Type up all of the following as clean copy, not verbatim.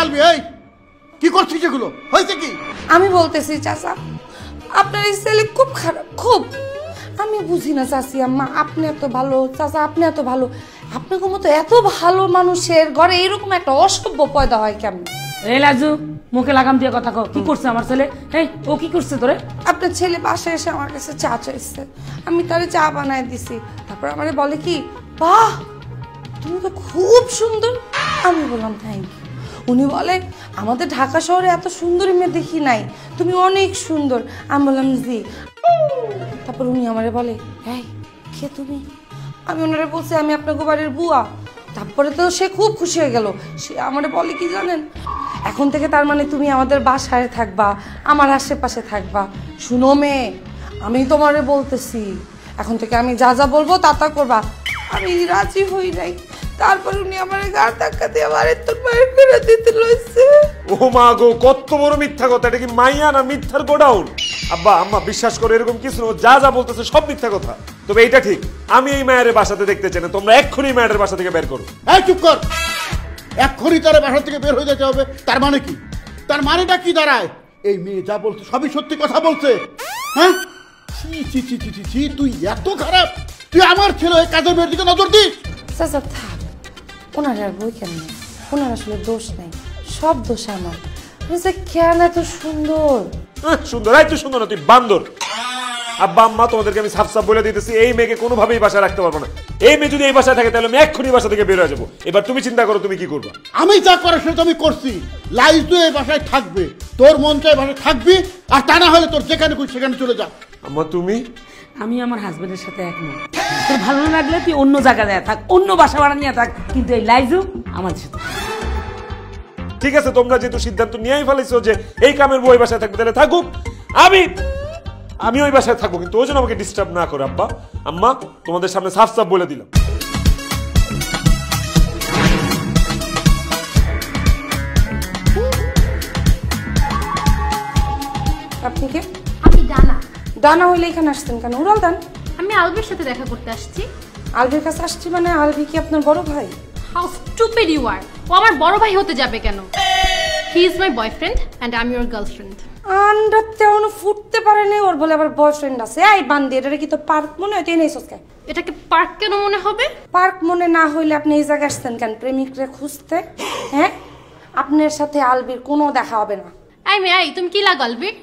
আলবি এই কি করছিস এগুলো হয়েছে কি? আমি বলতেছি চাচা আপনার এই ছেলে খুব খারাপ, খুব। আমি বুঝি না চাচি আম্মা, আপনি এত ভালো, চাচা আপনি এত ভালো, আপনার মতো এত ভালো মানুষের ঘরে এরকম একটা অসভ্য পয়দা হয় কেমন? এই লাজু মুখে লাগাম দিয়ে কথা কও, কি করছে আমার ছেলে? এই ও কি করছে তোরে? আপনার ছেলে বাসায় এসে আমার কাছে চা চাইছে, আমি তারে চা বানায় দিছি। তারপর আমারে বলে কি, বাহ তুমি তো খুব সুন্দর। আমি বললাম থ্যাংক ইউ। উনি বলে আমাদের ঢাকা শহরে এত সুন্দর মেয়ে দেখি নাই, তুমি অনেক সুন্দর। আমি বললাম জি। তারপর উনি আমারে বলে এই কে তুমি? আমি ওনারে বলছি আমি আপনার বাড়ির বুয়া। তারপরে তো সে খুব খুশি হয়ে গেল, সে আমারে বলে কি জানেন, এখন থেকে তার মানে তুমি আমাদের বাসায় থাকবা, আমার আশেপাশে থাকবা। শুনো মেয়ে, আমি তোমারে বলতেছি এখন থেকে আমি যা যা বলবো তা তা করবা। আমি রাজি হই নাই। তারপর উনি আমার গাড় ধাক্কা দিয়ে আমার তোর বাইরে করে দিতে লইছে। ও মা গো, কত বড় মিথ্যা কথা! এটা কি মাইয়া না মিথ্যার গোডাউন? আব্বা আম্মা বিশ্বাস করে এরকম কিছু না, যা যা বলতেছে সব মিথ্যা কথা। তবে এইটা ঠিক, আমি এই মায়ের বাসাতে দেখতে চাই না, তোমরা এক্ষুনি মায়ের বাসা থেকে বের করো। এই চুপ কর, এক্ষুনি তার বাসা থেকে বের হয়ে যেতে হবে। তার মানে কি? তার মানেটা কি দাঁড়ায়? এই মেয়ে যা বলছে সবই সত্যি কথা বলছে। হ্যাঁ ছি ছি ছি ছি ছি, তুই এত খারাপ, তুই আমার ছেলে হয়ে কাজের মেয়ের দিকে নজর দিস? চাচা থাক, ওনার আর বই কেন নেই, ওনার আসলে দোষ নেই, সব দোষ আমার। কেন এত সুন্দর? সুন্দর? এই তুই সুন্দর না, তুই বান্দর। আব্বা আম্মা তোমাদেরকে আমি সাফ সাফ বলে দিতেছি, এই মেয়েকে কোনোভাবেই বাসায় রাখতে পারবো না। এই মেয়ে যদি এই বাসায় থাকে তাহলে আমি এক্ষুনি বাসা থেকে বের হয়ে যাবো। এবার তুমি চিন্তা করো তুমি কি করবে। আমি যা করে সেটা আমি করছি। লাইজু এই বাসায় থাকবে, তোর মন চাই বাসায় থাকবি, আর তা না হলে তোর যেখানে খুশি সেখানে চলে যা। আম্মা তুমি? আমি আমার হাজবেন্ডের সাথে একমত। তোর ভালো না লাগলে তুই অন্য জায়গায় থাক, অন্য বাসা ভাড়া নিয়ে থাক, কিন্তু এই লাইজু আমাদের সাথে। ঠিক আছে, তোমরা যেহেতু সিদ্ধান্ত নিয়েই ফেলেছো যে এই কামের বই বাসায় থাকবে, তাহলে থাকুক। আমি ওই বাসায় থাকবো, কিন্তু ওই জন্য আমাকে ডিস্টার্ব না করে। আব্বা আম্মা তোমাদের সামনে সাফ সাফ বলে দিলাম। আপনি কে? আমি ডানা। দানা হইলে এখানে আসতেন কেন? উড়াল দান। আমি আলবির সাথে দেখা করতে আসছি। আলবির কাছে আসছি মানে আলবি কি আপনার বড় ভাই? How stupid you are! ও আমার বড় ভাই হতে যাবে কেন? He is my boyfriend and I am your girlfriend. আন্ডাতে এখনো ফুটতে পারে নাই, ওর বলে আবার বয়ফ্রেন্ড আছে। এই বান্দি, এটা কি তোর পার্ক মনে হয়? তুই নেই সস্কায়। এটাকে পার্ক কেন মনে হবে? পার্ক মনে না হইলে আপনি এই জায়গায় আসছেন কেন? প্রেমিকরে খুঁজতে? হ্যাঁ, আপনার সাথে আলবির কোনো দেখা হবে না। এই তুমি কি লাগো আলবির?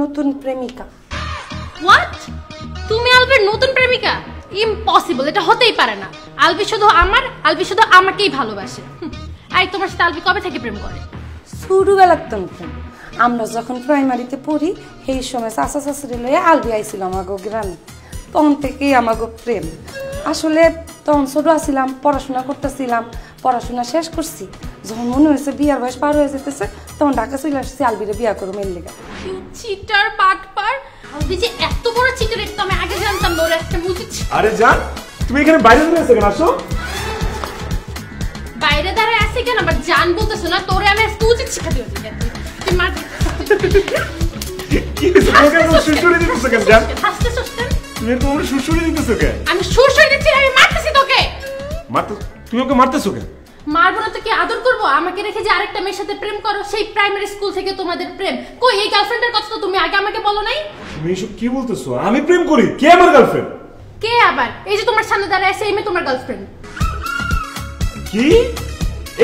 নতুন প্রেমিকা। হোয়াট? তুমি আলবির নতুন প্রেমিকা? ইম্পসিবল, এটা হতেই পারে না। আলবি শুধু আমাকেই ভালোবাসে। এই তোমার সাথে আলবি কবে থেকে প্রেম করে? ছোটবেলার তো প্রেম। আমরা যখন প্রাইমারিতে পড়ি সেই সময় চাচা শাশুড়ি লইয়া আলবি আইছিল আমাগো গ্রামে, তখন থেকেই আমাগো প্রেম। আসলে তখন ছোট আছিলাম, পড়াশোনা করতেছিলাম, পড়াশোনা শেষ করছি। যখন মনে হয়েছে বিয়ার বয়স পার হয়ে যেতেছে, তখন ঢাকা চলে আসছি আলবিরে বিয়া করো মেয়ের লেগে। চিটার বাটপার! আলবি যে এত বড় চিটার এটা তো আমি আগে জানতাম না। ওর একটা মুজিদ। আরে জান, তুমি এখানে বাইরে দাঁড়িয়ে আছো কেন? আসো। বাইরে দাঁড়ায় আছে কেন? আবার জান বলতেছো না? তোরে আমি আজকে উচিত শিক্ষা দিয়েছি। তুই মার। কি হইছে? তোমাকে আমি সুরসুরি দিতেছো কেন জান? হাসতেছো কেন? তুমি তো আমার সুরসুরি দিতেছো কেন? আমি সুরসুরি দিচ্ছি, আমি মারতেছি তোকে। তুমি ওকে মারতেছো কেন? মারবো না তো কি আদর করবো? আমাকে রেখে যে আরেকটা মেয়ের সাথে প্রেম করো, সেই প্রাইমারি স্কুল থেকে তোমাদের প্রেম। কই এই গার্লফ্রেন্ডের কথা তো তুমি আগে আমাকে বলো নাই। তুমি এসব কি বলতেছো? আমি প্রেম করি? কে আমার গার্লফ্রেন্ড? কে আবার? এই যে তোমার সামনে দাঁড়ায় আছে এই মেয়ে তোমার গার্লফ্রেন্ড। কি?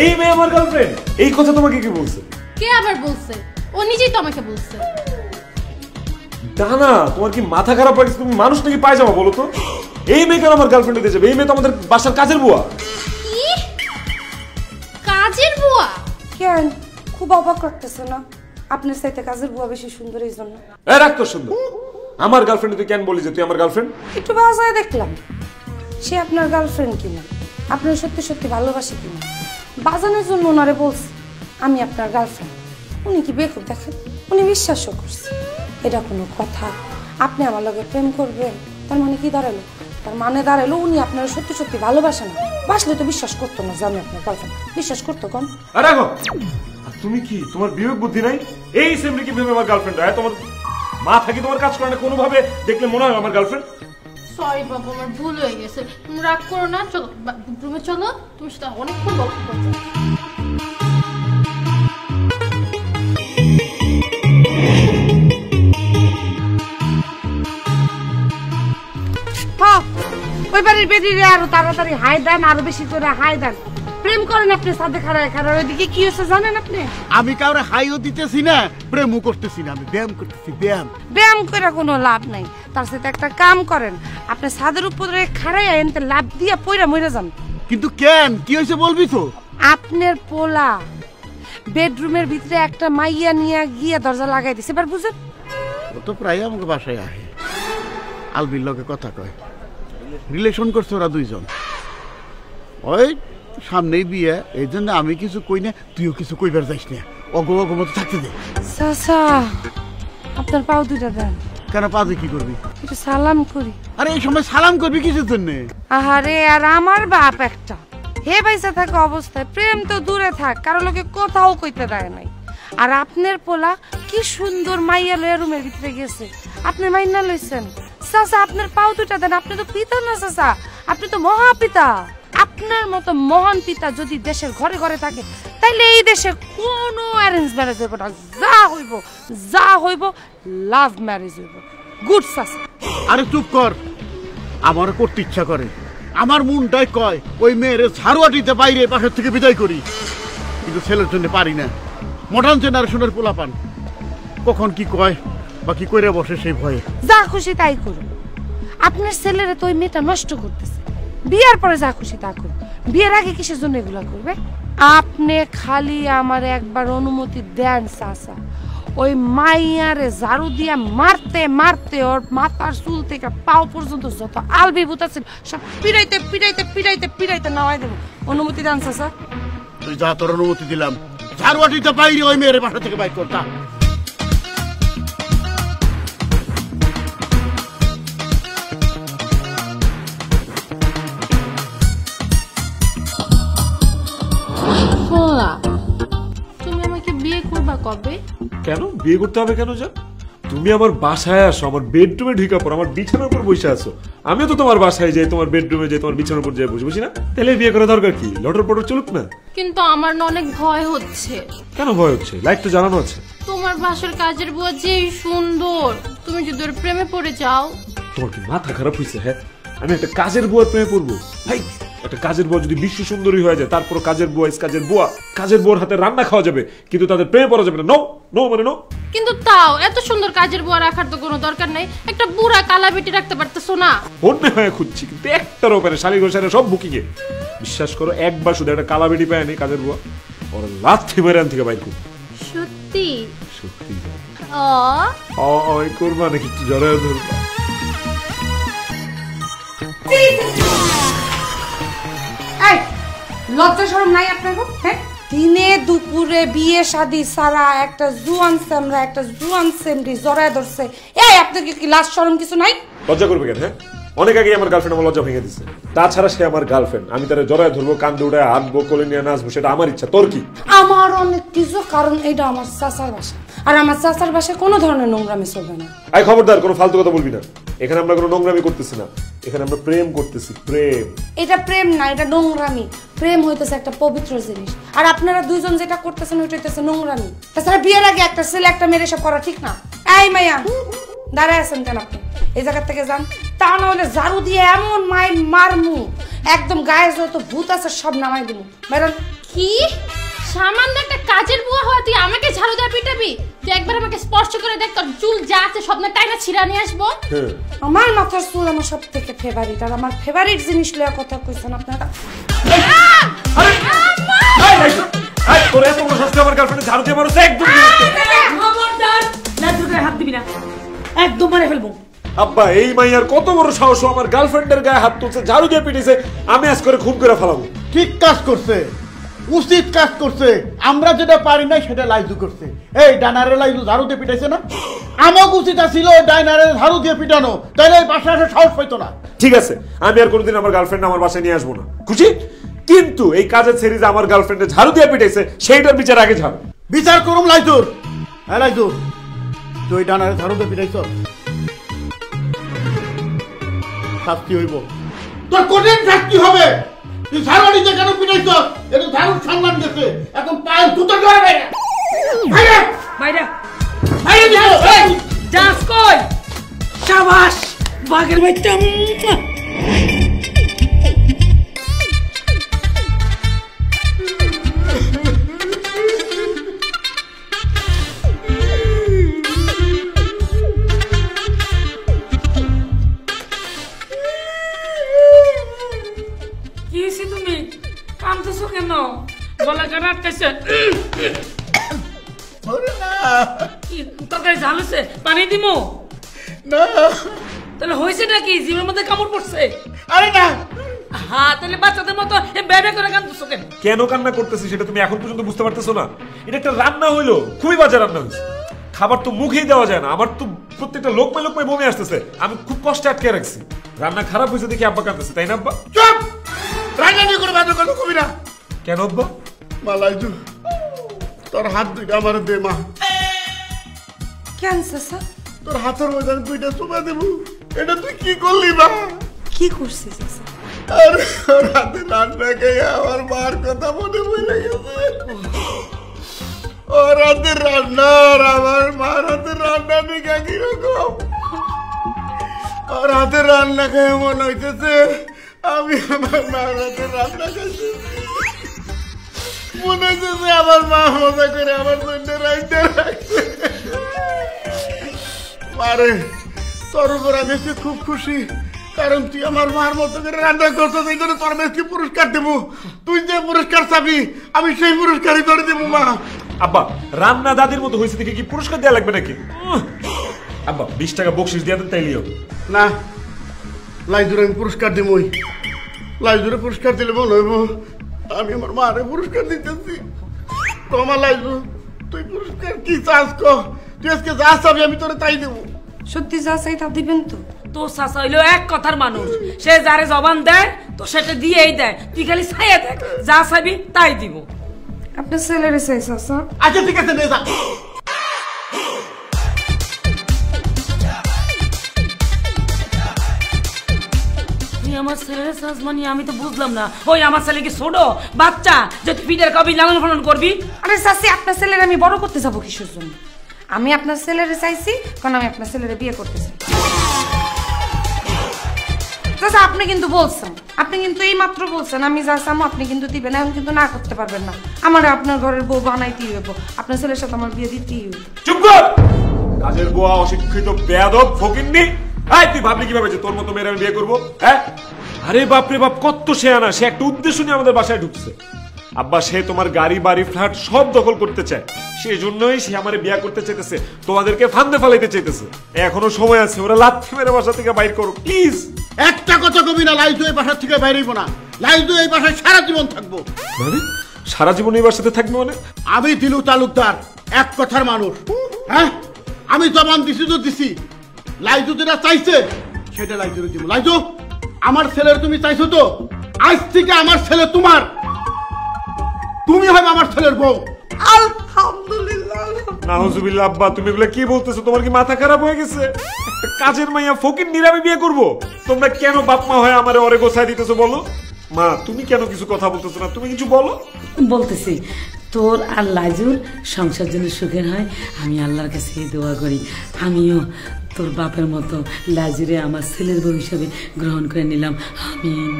এই মেয়ে আমার গার্লফ্রেন্ড? এই কথা তোমাকে কে বলছে? কে আবার বলছে? ও নিজেই তো আমাকে বলছে। দানা, তোমার কি মাথা খারাপ হয়ে গেছে? তুমি মানুষ নাকি পায়জামা? বলো তো, এই মেয়ে কেন আমার গার্লফ্রেন্ড হতে যাবে? এই মেয়ে তো আমাদের বাসার কাজের বুয়া। কি কাজের বুয়া? কেন খুব অবাক করতেছে না? আপনার সাথে কাজের বুয়া বেশি সুন্দর এই জন্য? রাখ তো সুন্দর। আমার গার্লফ্রেন্ড তুই কেন বলি যে তুই আমার গার্লফ্রেন্ড? একটু বাজায় দেখলাম সে আপনার গার্লফ্রেন্ড কিনা, আপনার সত্যি সত্যি ভালোবাসে কিনা। বাজানোর জন্য ওনারে বলছি আমি আপনার গার্লফ্রেন্ড। উনি কি বেকুব দেখেন? উনি বিশ্বাসও করছে। এটা কোনো কথা? আপনি আমার লগে প্রেম করবেন, তার মানে কি দাঁড়ালো? তার মানে দাঁড়ালো উনি আপনার সত্যি সত্যি ভালোবাসে না। বাসলে তো বিশ্বাস করতো না যে আমি আপনার গার্লফ্রেন্ড। বিশ্বাস করতো কোন? আরে রাখো। আর তুমি কি, তোমার বিবেক বুদ্ধি নাই? এই সেমনি কি ভেবে আমার গার্লফ্রেন্ড হয়? তোমার মাথা কি তোমার কাজ করে না? কোনোভাবে দেখলে মনে হয় আমার গার্লফ্রেন্ড? সরি বাবা, আমার ভুল হয়ে গেছে। তুমি রাগ করো না, চলো রুমে চলো, তুমি সেটা অনেকক্ষণ গল্প করছো। শরীরে আরো তাড়াতাড়ি হাই দেন, আরো বেশি করে হাই দেন। প্রেম করেন আপনি সাথে খাড়ায় খাড়ায়, ওইদিকে কি হচ্ছে জানেন আপনি? আমি কাউরে হাইও দিতেছি না, প্রেমও করতেছি না, আমি ব্যায়াম করতেছি, ব্যায়াম। ব্যায়াম করে কোনো লাভ নাই, তার সাথে একটা কাম করেন, আপনি ছাদের উপরে খাড়ায় এনতে লাভ দিয়া পয়রা মরে যান। কিন্তু কেন, কি হয়েছে বলবি তো? আপনার পোলা বেডরুমের ভিতরে একটা মাইয়া নিয়ে গিয়ে দরজা লাগাই দিছে, এবার বুঝেন? ও তো প্রায় আমাকে বাসায় আহে, আলবির লগে কথা কয়, রিলেশন করছে ওরা দুইজন। ওই সামনেই বিয়ে, এই জন্য আমি কিছু কই না, তুইও কিছু কইবার যাইস না, অগো অগো মতো থাকতে দে। চাচা আপনার পাও দুইটা দেন। কেন পাজে কি করবি? একটু সালাম করি। আরে এই সময় সালাম করবি কিসের জন্য? আহারে, আর আমার বাপ একটা হে বাইসা থাকা অবস্থায় প্রেম তো দূরে থাক, কারো লোকে কোথাও কইতে দেয় নাই। আর আপনার পোলা কি সুন্দর মাইয়া লইয়া রুমের ভিতরে গেছে, আপনি মাইনা লইছেন। চাচা আপনার পাও দুটা দেন, আপনি তো পিতা না চাচা, আপনি তো মহাপিতা। আপনার মতো মহান পিতা যদি দেশের ঘরে ঘরে থাকে, তাইলে এই দেশে কোনো অ্যারেঞ্জ ম্যারেজ হইব না, যা হইব লাভ ম্যারেজ হইব। গুড চাচা। আরে চুপ কর, আমার করতে ইচ্ছা করে, আমার মনটাই কয় ওই মেয়েরে ঝাড়ুয়াটিতে বাইরে পাশের থেকে বিদায় করি, কিন্তু ছেলের জন্য পারি না। মডার্ন জেনারেশনের পোলাপান কখন কি কয় বা কি করে বসে সেই ভয়ে। যা খুশি তাই করুন, আপনার ছেলেরা তো ওই মেয়েটা নষ্ট করতেছে, বিয়ার পরে যা খুশি তা করুন, বিয়ের আগে কিসের জন্য এগুলা করবে? আপনি খালি আমার একবার অনুমতি দেন চাচা, ওই মাইয়ারে ঝাড়ু দিয়া মারতে মারতে ওর মাথার চুল থেকে পাও পর্যন্ত যত আলবি ভূত আছে সব পিড়াইতে পিড়াইতে পিড়াইতে পিড়াইতে নামাই দেবো। অনুমতি দেন চাচা। তুই যা, তোর অনুমতি দিলাম, ঝাড়ুয়াটিতে বাইরে ওই মেয়ের বাসা থেকে বাইর করতাম। তুমি আমাকে বিয়ে করবা কবে? কেন বিয়ে করতে হবে কেন? যা তুমি আমার বাসায় আসো, আমার বেডরুমে ঢুকা পড়ো, আমার বিছানার উপর বসে আছো, আমিও তো তোমার বাসায় যাই, তোমার বেডরুমে যাই, তোমার বিছানার উপর যাই বসে বসি না, তাহলে বিয়ে করা দরকার কি? লটর পটর চলুক না। কিন্তু আমার না অনেক ভয় হচ্ছে। কেন ভয় হচ্ছে? লাইট তো জ্বালানো আছে। তোমার বাসার কাজের বুয়া যে সুন্দর, তুমি যদি ওর প্রেমে পড়ে যাও। তোমার কি মাথা খারাপ হয়েছে? হ্যাঁ, আমি একটা কাজের বুয়ার প্রেমে পড়বো? ভাই, একটা কাজের বুয়া যদি বিশ্ব সুন্দরী হয়ে যায়, তারপর কাজের বুয়া কাজের বুয়ার হাতে রান্না খাওয়া যাবে, কিন্তু তাদের প্রেমে পড়া যাবে না। নো নো মানে নো। কিন্তু তাও এত সুন্দর কাজের বুয়া রাখার তো কোনো দরকার নাই, একটা বুড়া কালা বেটি রাখতে পারতেছো না? অন্য হয়ে খুঁজছি, কিন্তু একটারও পারে, শালি গোসারে সব বুকিং এ। বিশ্বাস করো, একবার শুধু একটা কালা বেটি পায় নি কাজের বুয়া, ওর লাথি মেরে আন থেকে বাইর করবো। সত্যি সত্যি করবা নাকি? জড়ায় ধরবা? লজ্জা শরম নাই আপনার? হ্যাঁ, দিনে দুপুরে বিয়ে শাদী সারা একটা জুয়ান সামরা একটা জুয়ান সেমরি জড়ায় ধরছে, এই আপনার কি লাজ শরম কিছু নাই? লজ্জা করবে কেন? হ্যাঁ, অনেক আগে আমার গার্লফ্রেন্ড আমার লজ্জা ভেঙে দিচ্ছে, তাছাড়া সে আমার গার্লফ্রেন্ড, আমি তারা জড়ায় ধরবো, কান্দে উঠে হাঁটবো, কোলে নিয়ে নাচবো, সেটা আমার ইচ্ছা। তোর কি? আমার অনেক কিছু, কারণ এটা আমার চাচার বাসা, আর আমার চাচার বাসায় কোনো ধরনের নোংরামি চলবে না। আই খবরদার, কোনো ফালতু কথা বলবি না। এখানে আমরা কোনো নোংরামি করতেছি না, এখানে আমরা প্রেম করতেছি। প্রেম? এটা প্রেম না, এটা নোংরামি। প্রেম হইতেছে একটা পবিত্র জিনিস, আর আপনারা দুইজন যেটা করতেছেন ওইটা হইতেছে নোংরামি। তাছাড়া বিয়ের আগে একটা ছেলে একটা মেয়ে সব করা ঠিক না। এই মাইয়া, দাঁড়ায় আছেন কেন আপনি? এই জায়গা থেকে যান, তা না হলে ঝাড়ু দিয়ে এমন মাইল মারমু, একদম গায়ে যত ভূত আছে সব নামাই দিমু। বেরোন। কি সামান্য একটা কাজের বুয়া হয় তুই আমাকে ঝাড়ু দিয়ে পিটাবি? তুই একবার আমাকে স্পর্শ করে দেখ, তোর চুল যা আছে সব না টাইনা ছিঁড়া নিয়ে আসবো। আমার মাথার চুল আমার সব থেকে ফেভারিট, আর আমার ফেভারিট জিনিস লইয়া কথা কইছেন আপনারা। তোর এত বড় শাস্তি আমার গার্লফ্রেন্ডে ঝাড়ু দিয়ে মারছে? একদম খবরদার, লাজুর গায়ে হাত দিবি না, একদম মারে ফেলবো। আব্বা, এই মাইয়ার কত বড় সাহস, আমার গার্লফ্রেন্ডের গায়ে হাত তুলছে, ঝাড়ু দিয়ে পিটিছে, আমি আজ করে খুন করে ফেলাবো। ঠিক কাজ করছে, উচিত কাজ করছে। আমরা যেটা পারি না সেটা লাইজু করছে। এই ডাইনারে লাইজু ঝাড়ু দিয়ে পিটাইছে না? আমার উচিত ছিল ডাইনারে ঝাড়ু দিয়ে পিটানো, তাইলে এই বাসায় আসে সাহস পাইতো না। ঠিক আছে, আমি আর কোনোদিন আমার গার্লফ্রেন্ড আমার বাসায় নিয়ে আসবো না, খুশি? কিন্তু এই কাজের সিরিজ আমার গার্লফ্রেন্ডে ঝাড়ু দিয়ে পিটাইছে, সেইটার বিচার আগে ঝাড়ু। বিচার করুম লাইজুর। হ্যাঁ লাইজুর, তুই ডাইনারে ঝাড়ু দিয়ে পিটাইছ, শাস্তি হইব, তোর কঠিন শাস্তি হবে। তুই ঝাড়ুয়াটিতে কেন পিটাইছ? এটা ঝাড়ুর সম্মান গেছে, এখন পায়ের জুতো ধরে বাইরে বাইরে বাইরে বাইরে যাও। এই যাস কই? শাবাশ, বাঘের বাচ্চা। ওরে না কি তরকারি ঝাল হয়েছে? পানি দিমু? না তাহলে হয়েছে নাকি? জিভের মধ্যে কামড় পড়ছে? আরে না হ্যাঁ, তাহলে বাচ্চাদের মতো বেবে করে কাঁদতেছো কেন? কেন কান্না করতেছি সেটা তুমি এখন পর্যন্ত বুঝতে পারতেছো না? এটা একটা রান্না হইলো, খুবই বাজে রান্না হয়েছে। খাবার তো মুখেই দেওয়া যায় না, আমার তো প্রত্যেকটা লোকমায় লোকমায় বমি আসতেছে। আমি খুব কষ্টে আটকে রাখছি। রান্না খারাপ হয়েছে দেখি আব্বা কাঁদতেছে, তাই না আব্বা? চুপ রান্না নিয়ে করে বাজে কথা কবি না। কেন আব্বা? মা লাইজু তোর হাত দুইটা আমার দে মা। কেন চাচা? তোর হাতের মধ্যে আমি দুইটা চুমা দেবো। এটা তুই কি করলি মা? কি করছিস চাচা? আরে ওর হাতে রান্না খেয়ে আমার মার কথা মনে পড়ে গেছে। ওর হাতের রান্না আর আমার মার হাতের রান্না নিকা কিরকম। ওর হাতের রান্না খেয়ে মনে হইতেছে আমি আমার মার হাতের রান্না খাইতেছি। মনে হইতেছে আমার মা মজা করে আমার জন্য রাইতে রাখছে। মারে তোর উপর আমি খুব খুশি, কারণ তুই আমার মার মতো করে রান্না করছিস। এই জন্য তোর মেয়েকে পুরস্কার দেবো। তুই যে পুরস্কার চাবি আমি সেই পুরস্কারই তোর দেবো মা। আব্বা রান্না দাদির মতো হয়েছে দেখে কি পুরস্কার দেওয়া লাগবে নাকি? আব্বা 20 টাকা বকশিস দিয়ে দেন তাইলেও। না লাইজুর আমি পুরস্কার দেবই। লাইজুরে পুরস্কার দিলে মনে হইব আমি আমার মারে পুরস্কার দিতেছি। তো আমার লাইজু তুই পুরস্কার কি চাস ক? তুই আজকে যা চাবি আমি তোরে তাই দেবো। সত্যি যা চাই তা দিবেন তো? তোর চাচা হইলো এক কথার মানুষ, সে যারে জবান দেয় তো সেটা দিয়েই দেয়। তুই খালি ছাইয়া দেখ, যা চাবি তাই দিব। আপনার ছেলেরে চাই চাচা? আচ্ছা ঠিক আছে নে যা। তুই আমার ছেলের চাস মানে আমি তো বুঝলাম না। ওই আমার ছেলে কি ছোট বাচ্চা যে তুই পিঠের কবি লালন পালন করবি? আরে চাচি, আপনার ছেলের আমি বড় করতে যাবো কিসের জন্য? আমি আপনার ছেলেরে চাইছি কারণ আমি আপনার ছেলেরে বিয়ে করতে চাই। চাচা আপনি কিন্তু বলছেন, আপনি কিন্তু এই মাত্র বলছেন আমি যা চামো আপনি কিন্তু দিবেন, এখন কিন্তু না করতে পারবেন না। আমার আপনার ঘরের বউ বানাইতেই হইব, আপনার ছেলের সাথে আমার বিয়ে দিতেই হইব। চুপ কর! কাজের গোয়া অশিক্ষিত বেয়াদব ফকিন্নি। এই তুই ভাবলি কিভাবে যে তোর মতো মেয়ের আমি বিয়ে করবো? হ্যাঁ, আরে বাপ রে বাপ, কত শেয়ানা। সে একটা উদ্দেশ্য নিয়ে আমাদের বাসায় ঢুকছে। আব্বা সে তোমার গাড়ি বাড়ি ফ্ল্যাট সব দখল করতে চায়, সেই জন্যই সে আমারে বিয়ে করতে চাইতেছে, তোমাদেরকে ফান্দে ফেলাইতে চাইতেছে। এখনো সময় আছে, ওরা লাথি মেরে বাসা থেকে বাইর করো প্লিজ। একটা কথা কবি না, লাইজু এই বাসা থেকে বাইরেইব না। লাইজু এই বাসায় সারা জীবন থাকবো। মানে সারা জীবন এই বাসাতে থাকবে মানে? আমি দিলু তালুকদার, এক কথার মানুষ। হ্যাঁ আমি জবান দিছি তো দিছি। লাইজু যেটা চাইছে সেটা লাইজুরে দিব। লাইজু আমার ছেলের তুমি চাইছো তো, আজ থেকে আমার ছেলে তোমার। তুমি হবে আমার ছেলের বউ। আলহামদুলিল্লাহ। নাউজুবিল্লাহ। আব্বা তুমি এগুলা কি বলতেছো? তোমার কি মাথা খারাপ হয়ে গেছে? একটা কাজের মাইয়া ফকির নিরামি বিয়ে করবো? তোমরা কেন বাপ মা হয়ে আমারে অরে গোছায় দিতেছো বলো? মা তুমি কেন কিছু কথা বলতেছো না? তুমি কিছু বলো। বলতেছি তোর আর লাজুর সংসার জন্য সুখের হয়, আমি আল্লাহর কাছে দোয়া করি আমিও তোর বাপের মতো লাজুরে আমার ছেলের বউ হিসাবে গ্রহণ করে নিলাম। আমিন।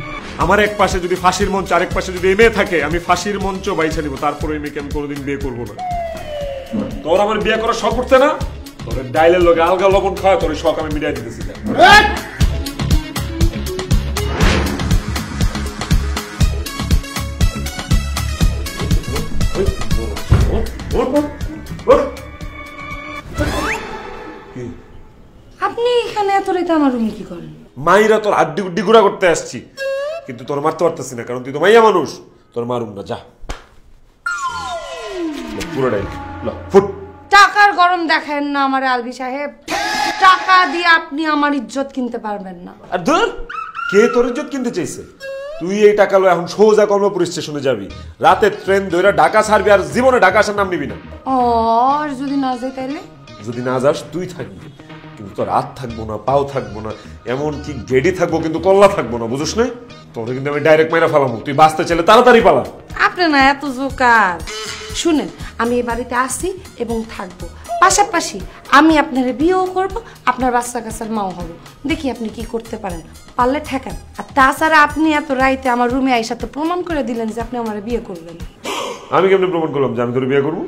আমার এক পাশে যদি ফাঁসির মঞ্চ, আরেক পাশে যদি এই মেয়ে থাকে, আমি ফাঁসির মঞ্চ বাইছে নিব, তারপরে এই মেয়েকে আমি কোনোদিন বিয়ে করবো না। তোর আমার বিয়ে করার শখ করছে না? তোর ডাইলের লোকে আলগা লবণ খাওয়া তোর শখ আমি মিটাই দিতেছি। আপনি এখানে এত রাতে আমার রুমে কি করেন? মাইরা তোর হাড্ডি গুড্ডি গুড়া করতে আসছি, কিন্তু তোর মারতে পারতেছি না, কারণ তুই তো মাইয়া মানুষ। তোর মারুম না, যা পুরোটাই ফুট। টাকার গরম দেখেন না আমার আলবি সাহেব। টাকা দিয়ে আপনি আমার ইজ্জত কিনতে পারবেন না। আর ধর, কে তোর ইজ্জত কিনতে চাইছে? তুই এই টাকা লো এখন সোজা কর্মপুর স্টেশনে যাবি, রাতে ট্রেন ধরে ঢাকা ছাড়বি, আর জীবনে ঢাকা আসার নাম নিবি না। আর যদি না যাই তাইলে? যদি না যাস তুই থাকবি, কিন্তু তোর হাত থাকবো না, পাও থাকবো না, এমন কি গেডি থাকবো কিন্তু কল্লা থাকবো না, বুঝছ না? তোরে কিন্তু আমি ডাইরেক্ট মাইরা ফালামু। তুই বাঁচতে চাইলে তাড়াতাড়ি পালা। আপনি না এত জোকার। শুনেন, আমি এই বাড়িতে আসি এবং থাকবো, পাশাপাশি আমি আপনার বিয়েও করব, আপনার বাচ্চা কাচ্চার মাও হব। দেখি আপনি কি করতে পারেন, পারলে ঠেকান। আর তাছাড়া আপনি এত রাইতে আমার রুমে আইসা তো প্রমাণ করে দিলেন যে আপনি আমার বিয়ে করবেন। আমি কেমনে প্রমাণ করলাম যে আমি তোর বিয়ে করবো?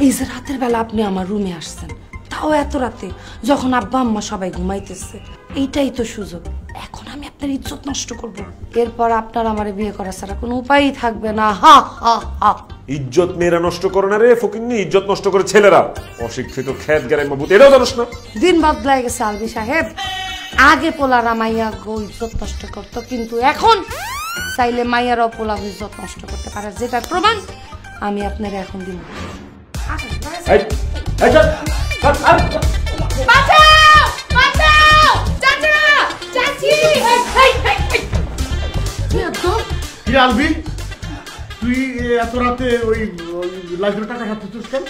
এই যে রাতের বেলা আপনি আমার রুমে আসছেন, তাও এত রাতে, যখন আব্বা আম্মা সবাই ঘুমাইতেছে। এইটাই তো সুযোগ। এখন আমি আপনার ইজ্জত নষ্ট করব, এরপর আপনার আমার বিয়ে করা ছাড়া কোনো উপায়ই থাকবে না। হা হা হা। ইজ্জত মেয়েরা নষ্ট করে না রে ফকিন্নি, ইজ্জত নষ্ট করে ছেলেরা। অশিক্ষিত খ্যাত গায়ে মাবুত, এটাও জানোস না? দিন বদলাই গেছে আলবি সাহেব। আগে পোলারা মাইয়া গো ইজ্জত নষ্ট করতো, কিন্তু এখন চাইলে মাইয়ারাও পোলা ইজ্জত নষ্ট করতে পারে, যেটার প্রমাণ আমি আপনাকে এখন দিব। এই, এই চল, চল, চল। বাঁচাও বাঁচাও চাচা চাচি। কি আলবি, তুই এত রাতে ওই লাইজুর টাকা খাচ্ছিস কেন?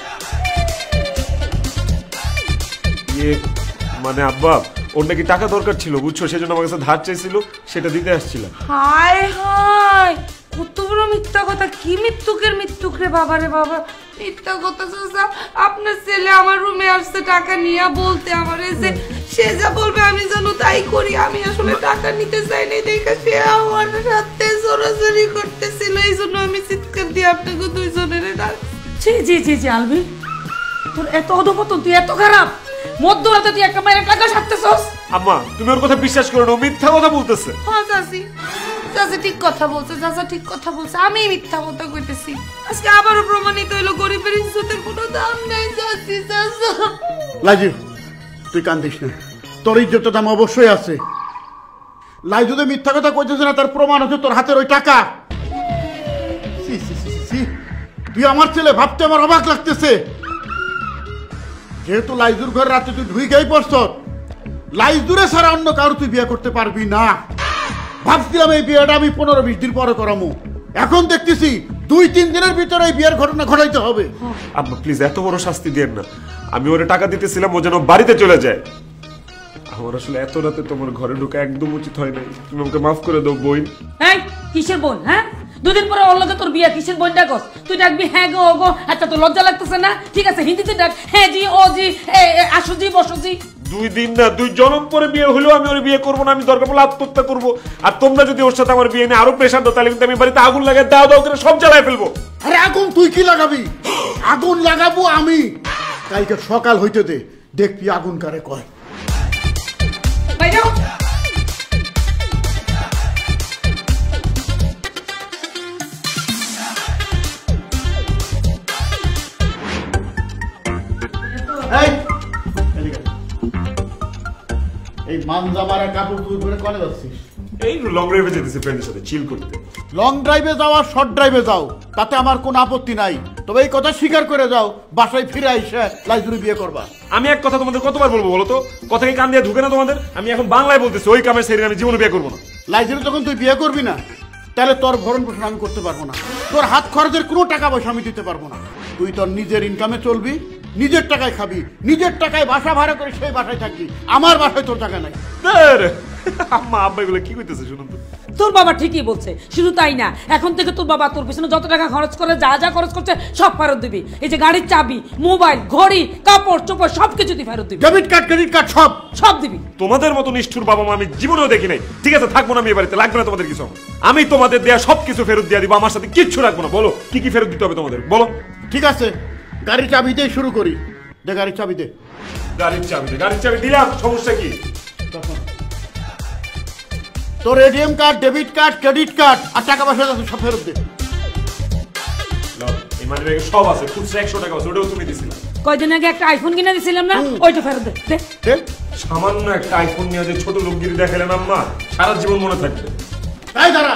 মানে আব্বা ওর নাকি টাকা দরকার ছিল বুঝছো, সেজন্য আমার কাছে ধার চাইছিল, সেটা দিতে আসছিলাম। হায় হায়, কত বড় মিথ্যা কথা! কি মৃত্যুকের মৃত্যুক রে বাবা রে বাবা, মিথ্যা কথা। চাচা আপনার ছেলে আমার রুমে আসছে টাকা নিয়ে, বলতে আমার এসে সে যা বলবে আমি যেন তাই করি। আমি আসলে টাকা নিতে চাই নাই, দেখে সে আমার সাথে জোরাজোরি করতেছিল, এই জন্য আমি চিৎকার দিয়ে আপনাকে দুইজনের ডাক। জি জি জি জি আলবি, তোর এত অধপতন, তুই এত খারাপ, মধ্যরাতে তুই একটা মায়ের টাকা সারতেছস। আম্মা তুমি ওর কথা বিশ্বাস করো না, ও মিথ্যা কথা বলতেছে। হ্যাঁ চাচি, চাচা ঠিক কথা বলছে, চাচা ঠিক কথা বলছে, আমি মিথ্যা কথা কইতেছি। আজকে আবারও প্রমাণিত হইলো গরিবের ইজ্জতের কোনো দাম নেই চাচি। চাচা লাইজু তুই কান্দিস না, তোর ইজ্জতের দাম অবশ্যই আছে। লাইজু তো মিথ্যা কথা কইতেছে না, তার প্রমাণ হচ্ছে তোর হাতের ওই টাকা। সি সি সি সি, তুই আমার ছেলে, ভাবতে আমার অবাক লাগতেছে। যেহেতু লাইজুর ঘরে রাতে তুই ঢুইকেই পড়ছ, লাইজুরে ছাড়া অন্য কারো তুই বিয়ে করতে পারবি না। ভাবছিলাম এই বিয়েটা আমি 15-20 দিন পরে করামু, এখন দেখতেছি 2-3 দিনের ভিতরে এই বিয়ের ঘটনা ঘটাইতে হবে। আব্বা প্লিজ এত বড় শাস্তি দেন না, আমি ওরে টাকা দিতেছিলাম ও যেন বাড়িতে চলে যায়। আমার আসলে এত রাতে তোমার ঘরে ঢোকা একদম উচিত হয় নাই, তুমি আমাকে মাফ করে দাও বোন। এই কিসের বোন? হ্যাঁ, দুদিন পরে ওর লগে তোর বিয়ে, কিসের বোন ডাকস? তুই ডাকবি হ্যাঁ গো ও গো, আচ্ছা তোর লজ্জা লাগতেছে না? ঠিক আছে হিন্দিতে ডাক, হ্যাঁ জি ও জি, আসো জি বসো জি। 2 দিন না 2 জন্ম পরে বিয়ে হলেও আমি ওর বিয়ে করবো না, আমি দরকার পড়লে আত্মহত্যা করবো। আর তোমরা যদি ওর সাথে আমার বিয়ে নিয়ে আরো প্রেশার দাও, তাহলে কিন্তু আমি বাড়িতে আগুন লাগাই দাও দাও করে সব জ্বালায় ফেলবো। আরে আগুন তুই কি লাগাবি? আগুন লাগাবো আমি। কালকে সকাল হইতে দে, দেখবি আগুন কারে কয়। বাইরে হও। এই, এদিকে আয়। এই মানজা মারা কাপড় তুই ধরে কনে যাচ্ছিস? এই লং ড্রাইভে যেতেছে ফ্রেন্ডের সাথে চিল করতে। লং ড্রাইভে যাও আর শর্ট ড্রাইভে যাও, তাতে আমার কোনো আপত্তি নাই, তবে এই কথা স্বীকার করে যাও বাসায় ফিরে আইসে লাইজুরি বিয়ে করবা। আমি এক কথা তোমাদের কতবার বলবো বলো তো, কথা কি কান দিয়ে ঢুকে না তোমাদের? আমি এখন বাংলায় বলতেছি, ওই কামের সেরে আমি জীবনে বিয়ে করবো না। লাইজুরি যখন তুই বিয়ে করবি না, তাহলে তোর ভরণ পোষণ আমি করতে পারবো না, তোর হাত খরচের কোনো টাকা পয়সা আমি দিতে পারবো না। তুই তোর নিজের ইনকামে চলবি, নিজের টাকায় খাবি, নিজের টাকায় বাসা ভাড়া করে সেই বাসায় থাকবি, আমার বাসায় তোর টাকা নাই। আম্মা আব্বা এগুলো কি কইতেছে শুনুন তো। তোর বাবা ঠিকই বলছে, শুধু তাই না, এখন থেকে তোর বাবা তোর পিছনে যত টাকা খরচ করে, যা যা খরচ করছে সব ফেরত দিবি। এই যে গাড়ির চাবি, মোবাইল, ঘড়ি, কাপড় চোপড় সবকিছু তুই ফেরত দিবি। ডেবিট কার্ড, ক্রেডিট কার্ড সব সব দিবি। তোমাদের মতো নিষ্ঠুর বাবা মা আমি জীবনেও দেখি নাই। ঠিক আছে থাকবো না আমি এ বাড়িতে, লাগবে না তোমাদের কিছু, আমি তোমাদের দেয়া সবকিছু ফেরত দিয়ে দিব, আমার সাথে কিচ্ছু রাখবো না। বলো কি কি ফেরত দিতে হবে তোমাদের, বলো। ঠিক আছে, গাড়ির চাবি দিয়ে শুরু করি। দে গাড়ির চাবি দে। গাড়ির চাবি দিলাম, সমস্যা কি? তোর ATM card, debit card, credit card আর টাকা পয়সা আছে সব ফেরত দে। এই মানে সব আছে, খুচরা 100 টাকা আছে, ওটাও তুমি দিছিলা। কয়দিন আগে একটা আইফোন কিনে দিছিলাম না, ওইটা ফেরত দে। দে। দে। সামান্য একটা আইফোন নিয়ে যে ছোট লোকগিরি দেখালেন আম্মা, সারা জীবন মনে থাকবে। তাই দাঁড়া,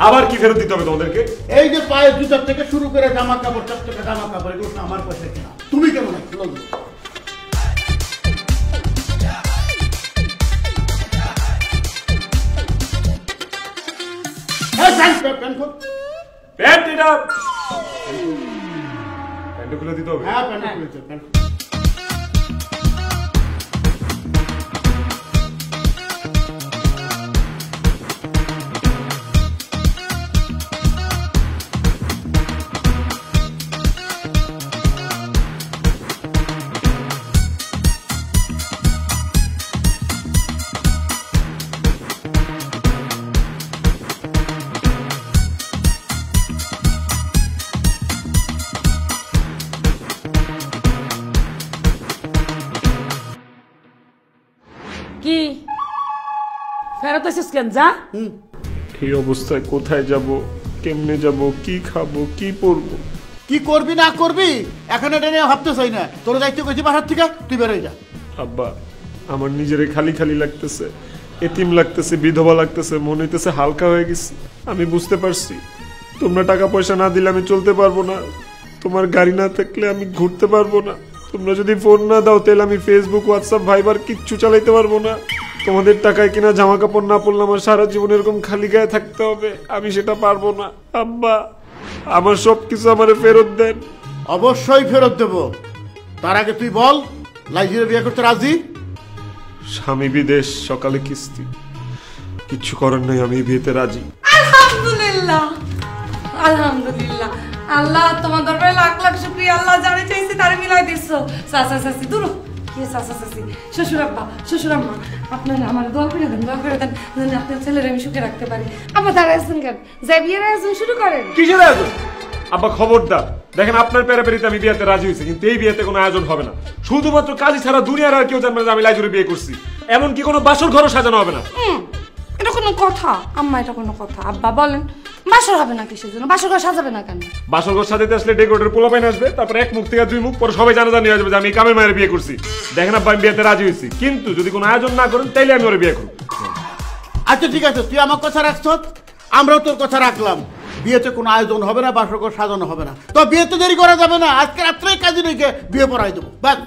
আবার কি ফেরত দিতে হবে তোমাদেরকে? এই যে পায়ের জুতার থেকে শুরু করে জামা কাপড়, সব থেকে জামা কাপড়, এগুলো আমার পয়সা কিনা, তুমি কেমন প্যান্ট এটা প্যান্ট খুলে দিতে হবে। হ্যাঁ প্যান্ট খুলেছে, প্যান্ট। কি ফেরত আসিস কেন? যা। এই অবস্থায় কোথায় যাব কেমনে যাব, কি খাবো, কি পরবো। কি করবি না করবি এখন এটা নিয়ে ভাবতে চাই না। তোর দায়িত্ব করেছি বাসার থেকে, তুই বেরোয় যা। আব্বা আমার নিজেরে খালি খালি লাগতেছে, এতিম লাগতেছে, বিধবা লাগতেছে, মনে হইতেছে হালকা হয়ে গেছি। আমি বুঝতে পারছি তোমরা টাকা পয়সা না দিলে আমি চলতে পারবো না, তোমার গাড়ি না থাকলে আমি ঘুরতে পারবো না, তোমরা যদি ফোন না দাও তাহলে আমি ফেসবুক, হোয়াটসঅ্যাপ, ভাইবার কিচ্ছু চালাইতে পারবো না। তোমাদের টাকায় কিনা জামা কাপড় না পরলে আমার সারা জীবন এরকম খালি গায়ে থাকতে হবে, আমি সেটা পারবো না। আব্বা আমার সবকিছু আমারে ফেরত দেন। অবশ্যই ফেরত দেব। তার আগে তুই বল, লাইজিরে বিয়ে করতে রাজি? স্বামী বিদেশ, সকালে কিস্তি, কিচ্ছু করার নাই, আমি এই বিয়েতে রাজি। আলহামদুলিল্লাহ, আলহামদুলিল্লাহ। আল্লাহ তোমার দরবারে লাখ লাখ শুকরিয়া। আল্লাহ জানে চাইছে তারে মিলাই দিছো। চাচা চাচি দূর কি, চাচা চাচি, শ্বশুর আব্বা, শ্বশুর আম্মা, আপনারা আমার দোয়া করে দেন, দোয়া করে দেন যেন আপনার ছেলের আমি সুখে রাখতে পারি। আব্বা দাঁড়াইছেন কেন? যাই বিয়ের আয়োজন শুরু করেন। কিসের আয়োজন? আব্বা খবরদার, দেখেন আপনার প্যারাপেরিতে আমি বিয়েতে রাজি হয়েছি, কিন্তু এই বিয়েতে কোনো আয়োজন হবে না। শুধুমাত্র কাজী ছাড়া দুনিয়ার আর কেউ জানবে না আমি লাইজুরে বিয়ে করছি। এমনকি কোনো বাসর ঘরও সাজানো হবে না। এটা কোনো কথা আম্মা? এটা কোনো কথা? আব্বা বলেন বাসর হবে না কিসের জন্য? বাসর ঘর সাজাবে না কেন? বাসর ঘর সাজাতে আসলে ডেকোরেটর পোলাপাইন আসবে, তারপর এক মুখ থেকে দুই মুখ, পরে সবাই জানাজানি হয়ে যাবে যে আমি কামের মায়ের বিয়ে করছি। দেখেন আব্বা আমি বিয়েতে রাজি হয়েছি, কিন্তু যদি কোনো আয়োজন না করেন তাইলে আমি ওর বিয়ে করব। আচ্ছা ঠিক আছে, তুই আমার কথা রাখছ, আমরাও তোর কথা রাখলাম। বিয়েতে কোনো আয়োজন হবে না, বাসর ঘর সাজানো হবে না। তো বিয়েতে দেরি করা যাবে না, আজকে রাত্রে কাজে রেখে বিয়ে পড়াই দেবো। ব্যাস।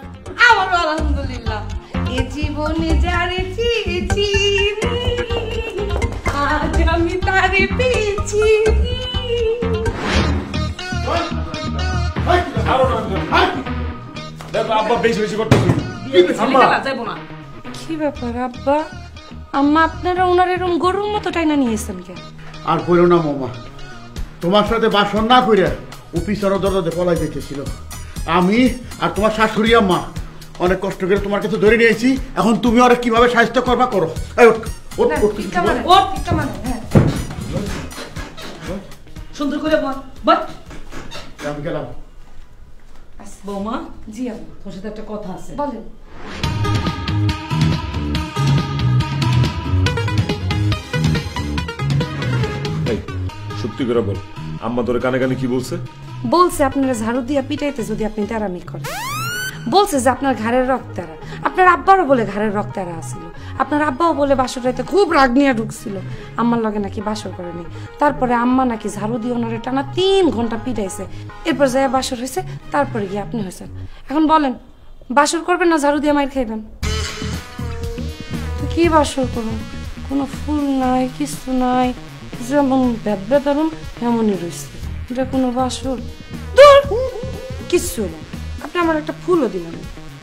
আমারও আলহামদুলিল্লাহ। এ জীবনে যারে চেয়েছি আজ আমি তারে পেয়েছি। আব্বা বেশি বেশি করতে কি ব্যাপার আব্বা? আম্মা আপনারা ওনার এরকম গরুর মতো টাইনা নিয়েছেন কে? আর বলো না মামা, তোমার সাথে বাসন না করে অফিসারও দরজাতে পলাই দেখেছিল। আমি আর তোমার শাশুড়ি আম্মা অনেক কষ্ট করে তোমার কাছে ধরে নিয়েছি। এখন তুমি ওরা কিভাবে সাহায্য করবা করো। এই ওঠ, ওঠ, ওঠ, সুন্দর করে বল, বল। আমি গেলাম। বৌমা, জি আম্মা, তোর সাথে একটা কথা আছে। বলেন। সত্যি করে বল, আম্মা তোরে কানে কানে কি বলছে? বলছে আপনারা ঝাড়ু দিয়া পিটাইতে যদি আপনি তেরামি করেন। বলছে যে আপনার ঘাড়ের রক্তারা, আপনার আব্বারও বলে ঘাড়ের রক্তারা আসছিল, আপনার আব্বাও বলে বাসর রাইতে খুব রাগ নিয়ে ঢুকছিল, আম্মার লগে নাকি বাসর করেনি। তারপরে আম্মা নাকি ঝাড়ু দিয়ে ওনারে টানা 3 ঘন্টা পিটাইছে, এরপর যায় বাসর হয়েছে, তারপরে গিয়ে আপনি হয়েছেন। এখন বলেন বাসর করবেন না ঝাড়ু দিয়ে মাইর খাইবেন? কি বাসর করুন? কোনো ফুল নাই, কিছু নাই, যেমন বেদবেদারুন এমনই রয়েছে। এটা কোনো বাসর? দূর, কিচ্ছু না। আপনি আমার একটা ফুলও দিলেন।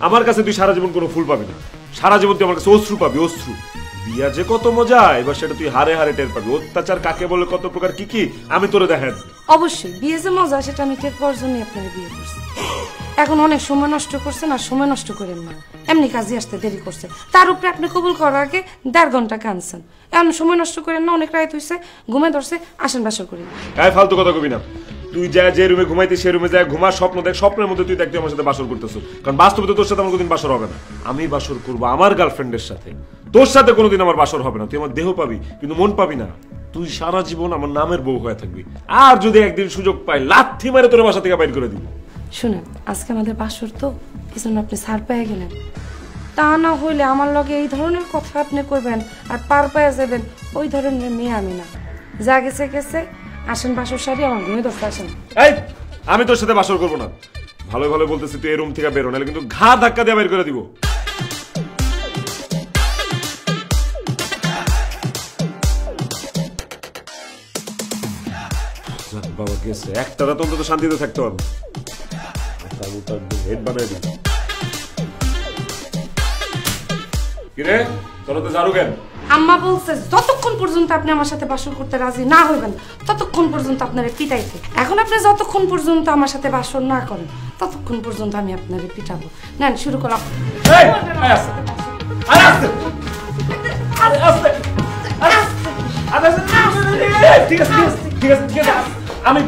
আমার কাছে তুই সারা জীবন কোনো ফুল পাবি না, সারা জীবন তুই আমার কাছে অশ্রু পাবি, অশ্রু। বিয়া যে কত মজা, এবার সেটা তুই হারে হারে টের পাবি। অত্যাচার কাকে বলে, কত প্রকার কি কি, আমি তোরে দেখাই। অবশ্যই বিয়ে যে মজা সেটা আমি টের পাওয়ার জন্যই আপনারা বিয়ে করছি। এখন অনেক সময় নষ্ট করছেন, আর সময় নষ্ট করেন না। এমনি কাজে আসতে দেরি করছে, তার উপরে আপনি কবুল করার আগে 1.5 ঘন্টা কানছেন। এখন সময় নষ্ট করেন না, অনেক রাত হয়েছে, ঘুমে ধরছে, আসেন বাসর করি। গায়ে ফালতু কথা কবি না। তুই যা যে রুমে ঘুমাইতে সে রুমে যা ঘুমা, স্বপ্ন দেখ, স্বপ্নের মধ্যে তুই দেখতে আমার সাথে বাসর করতেছো। কারণ বাস্তবে তো তোর সাথে আমার কোনদিন বাসর হবে না। আমি বাসর করবো আমার গার্লফ্রেন্ডের সাথে, তোর সাথে কোনোদিন আমার বাসর হবে না। তুই আমার দেহ পাবি কিন্তু মন পাবি না। তুই সারা জীবন আমার নামের বউ হয়ে থাকবি। আর যদি একদিন সুযোগ পাই লাথি মারে তোর বাসা থেকে বাইর করে দিব। শুনেন, আজকে আমাদের বাসর তো, এই জন্য আপনি ছাড় পেয়ে গেলেন। তা না হইলে আমার লগে এই ধরনের কথা আপনি করবেন আর পার পেয়ে যাবেন, ওই ধরনের মেয়ে আমি না। যা গেছে গেছে, আসেন বাসর সারি, আমার ঘুমে ধরতে আসেন। এই আমি তোর সাথে বাসর করবো না। ভালো ভালো বলতেছি, তুই এই রুম থেকে বেরো, নাহলে কিন্তু ঘা ধাক্কা দিয়ে বের করে দিব। বাবা গেছে, একটা রাত অন্তত শান্তিতে থাকতে পারবো। হেড বানাই দিই। কিরে তোরা তো জারু কেন? আম্মা বলছে যতক্ষণ পর্যন্ত আপনি আমার সাথে বাসর করতে রাজি না হইবেন ততক্ষণ পর্যন্ত আপনারে পিটাইতে। এখন আপনি যতক্ষণ পর্যন্ত আমার সাথে বাসর না করেন ততক্ষণ পর্যন্ত আমি আপনারে পিটাবো। নেন শুরু করলাম। ঠিক আছে ঠিক আছে ঠিক আছে, আমি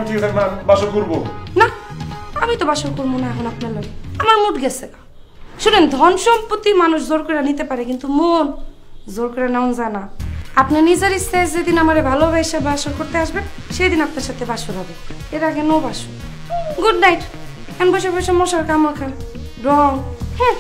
ঠিক আছে বাসর করবো না। আমি তো বাসর করবো না এখন আপনার লগে, আমার মুড গেছে। শুনেন, ধন সম্পত্তি মানুষ জোর করে নিতে পারে, কিন্তু মন জোর করে নেওয়া যায় না। আপনার নিজের ইচ্ছায় যেদিন আমার ভালোবেসে বাসর করতে আসবেন সেদিন আপনার সাথে বাসর হবে, এর আগে নো বাসর। Good night. এখন বসে বসে মশার কামড় খান। রং। হ্যাঁ।